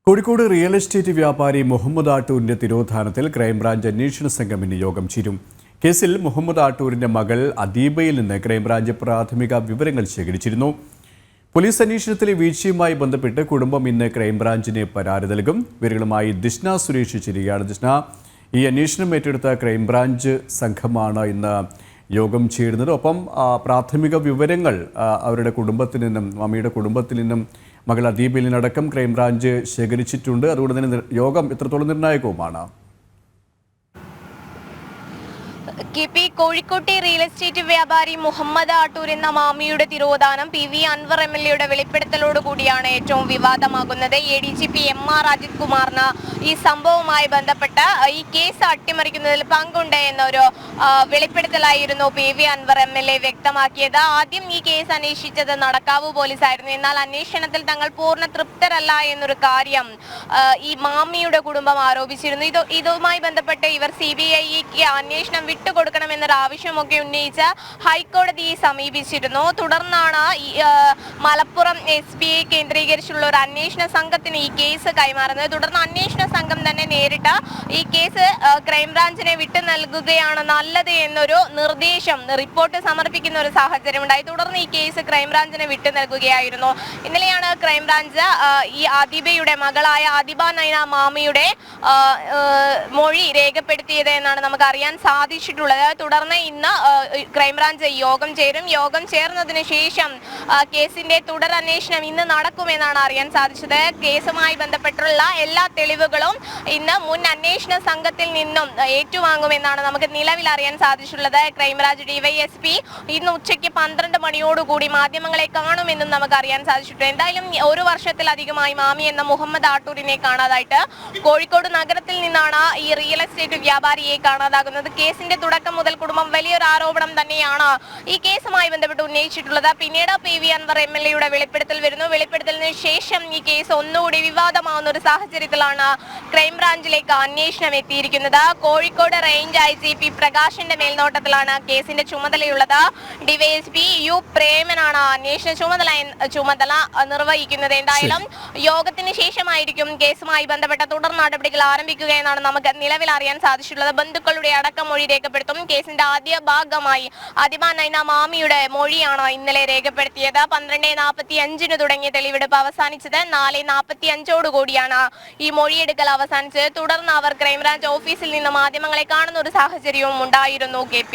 Kozhikode real estate വ്യാപാരി Muhammad ആട്ടൂരിന്റെ തിരോധാനത്തിൽ crime branch അന്വേഷണ സംഘം ഇന്ന് യോഗം ചേരും. കേസിൽ മുഹമ്മദ് ആട്ടൂരിന്റെ മകൾ അദീബയിൽ നിന്ന് ക്രൈംബ്രാഞ്ച് പ്രാഥമിക വിവരങ്ങൾ ശേഖരിച്ചിരുന്നു. പോലീസ് അന്വേഷണത്തിലെ വീഴ്ചയുമായി ബന്ധപ്പെട്ട് കുടുംബം ഇന്ന് ക്രൈംബ്രാഞ്ചിന് പരാതി നൽകും. വിവരങ്ങളുമായി ദിഷ്ന സുരേഷ് ചേരുകയാണ്. ദിഷ്ന, ഈ അന്വേഷണം ഏറ്റെടുത്ത ക്രൈംബ്രാഞ്ച് സംഘമാണ് ഇന്ന് യോഗം ചേരുന്നത്. ഒപ്പം പ്രാഥമിക വിവരങ്ങൾ അവരുടെ കുടുംബത്തിൽ നിന്നും, മമ്മിയുടെ കുടുംബത്തിൽ നിന്നും, മകൾ അദീബയിൽ നിന്നടക്കം ക്രൈംബ്രാഞ്ച് ശേഖരിച്ചിട്ടുണ്ട്. അതുകൊണ്ട് തന്നെ യോഗം എത്രത്തോളം നിർണായകവുമാണ്? കോഴിക്കോട്ടെ റിയൽ എസ്റ്റേറ്റ് വ്യാപാരി മുഹമ്മദ് ആട്ടൂർ എന്ന മാമിയുടെ തിരോധാനം PV അൻവർ MLA വെളിപ്പെടുത്തലോടുകൂടിയാണ് ഏറ്റവും വിവാദമാകുന്നത്. ADGP MR അജിത് കുമാറിന് ഈ സംഭവവുമായി ബന്ധപ്പെട്ട് ഈ കേസ് അട്ടിമറിക്കുന്നതിൽ പങ്കുണ്ട് എന്നൊരു വെളിപ്പെടുത്തലായിരുന്നു PV അൻവർ MLA വ്യക്തമാക്കിയത്. ആദ്യം ഈ കേസ് അന്വേഷിച്ചത് നടക്കാവ് പോലീസായിരുന്നു. എന്നാൽ അന്വേഷണത്തിൽ തങ്ങൾ പൂർണ്ണ തൃപ്തരല്ല എന്നൊരു കാര്യം ഈ മാമിയുടെ കുടുംബം ആരോപിച്ചിരുന്നു. ഇതുമായി ബന്ധപ്പെട്ട് ഇവർ CBIക്ക് അന്വേഷണം വിട്ടുകൊടുക്കണമെന്നൊരു ആവശ്യമൊക്കെ ഉന്നയിച്ച് ഹൈക്കോടതിയെ സമീപിച്ചിരുന്നു. തുടർന്നാണ് മലപ്പുറം SPയെ കേന്ദ്രീകരിച്ചുള്ള ഒരു അന്വേഷണ സംഘത്തിന് ഈ കേസ് കൈമാറുന്നത്. തുടർന്ന് അന്വേഷണ സംഘം തന്നെ നേരിട്ട് ഈ കേസ് ക്രൈംബ്രാഞ്ചിനെ വിട്ടു നൽകുകയാണ് നല്ലത് എന്നൊരു നിർദ്ദേശം, റിപ്പോർട്ട് സമർപ്പിക്കുന്ന ഒരു സാഹചര്യം ഉണ്ടായി. തുടർന്ന് ഈ കേസ് ക്രൈംബ്രാഞ്ചിനെ വിട്ടു നൽകുകയായിരുന്നു. ഇന്നലെയാണ് ക്രൈംബ്രാഞ്ച് ഈ അദീബയുടെ മകളായ അദിബ നൈന മാമിയുടെ മൊഴി രേഖപ്പെടുത്തിയത് എന്നാണ് നമുക്ക് അറിയാൻ സാധിച്ചിട്ടുള്ളത്. തുടർന്ന് ഇന്ന് ക്രൈംബ്രാഞ്ച് യോഗം ചേരും. യോഗം ചേർന്നതിന് ശേഷം കേസിന്റെ തുടരന്വേഷണം ഇന്ന് നടക്കുമെന്നാണ് അറിയാൻ സാധിച്ചത്. കേസുമായി ബന്ധപ്പെട്ടുള്ള എല്ലാ തെളിവുകളും ഇന്ന് മുൻ അന്വേഷണ സംഘത്തിൽ നിന്നും ഏറ്റുവാങ്ങുമെന്നാണ് നമുക്ക് നിലവിൽ അറിയാൻ സാധിച്ചിട്ടുള്ളത്. ക്രൈംബ്രാഞ്ച് DYSP ഇന്ന് ഉച്ചയ്ക്ക് 12 മണിയോടുകൂടി മാധ്യമങ്ങളെ കാണുമെന്നും നമുക്ക് അറിയാൻ സാധിച്ചിട്ടുണ്ട്. എന്തായാലും 1 വർഷത്തിലധികമായി മാമി എന്ന മുഹമ്മദ് ആട്ടൂരിനെ കാണാതായിട്ട് കോഴിക്കോട് നഗരത്തിൽ നിന്നാണ് ഈ റിയൽ എസ്റ്റേറ്റ് വ്യാപാരിയെ കാണാതാകുന്നത്. കേസിന്റെ തുടക്കം മുതൽ കുടുംബം വലിയൊരു ആരോപണം തന്നെയാണ് ഈ കേസുമായി ബന്ധപ്പെട്ട് ഉന്നയിച്ചിട്ടുള്ളത്. പിന്നീട് PV അൻവർ MLA വെളിപ്പെടുത്തൽ വരുന്നു. വെളിപ്പെടുത്തലിന് ശേഷം ഈ കേസ് ഒന്നുകൂടി വിവാദമാവുന്ന ഒരു സാഹചര്യത്തിലാണ് ക്രൈംബ്രാഞ്ചിലേക്ക് അന്വേഷണം എത്തിയിരിക്കുന്നത്. കോഴിക്കോട് റേഞ്ച് IGP പ്രകാശിന്റെ മേൽനോട്ടത്തിലാണ് കേസിന്റെ ചുമതലയുള്ളത്. DYSP U പ്രേമനാണ് അന്വേഷണ ചുമതല നിർവഹിക്കുന്നത്. എന്തായാലും യോഗത്തിന് ശേഷമായിരിക്കും കേസുമായി ബന്ധപ്പെട്ട തുടർ നടപടികൾ ആരംഭിക്കുക എന്നാണ് നമുക്ക് നിലവിൽ അറിയാൻ സാധിച്ചിട്ടുള്ളത്. ബന്ധുക്കളുടെ അടക്കം മൊഴി രേഖപ്പെടുത്തും. കേസിന്റെ ആദ്യ ഭാഗമായി അദിബ നൈന മാമിയുടെ മൊഴിയാണ് ഇന്നലെ രേഖപ്പെടുത്തിയത്. 12:45 തുടങ്ങിയ തെളിവെടുപ്പ് അവസാനിച്ചത് 4:45 ഈ മൊഴിയെടുക്കൽ അവസാനിച്ചത്. തുടർന്ന് അവർ ക്രൈംബ്രാഞ്ച് ഓഫീസിൽ നിന്ന് മാധ്യമങ്ങളെ കാണുന്ന ഒരു സാഹചര്യവും ഉണ്ടായിരുന്നു. KP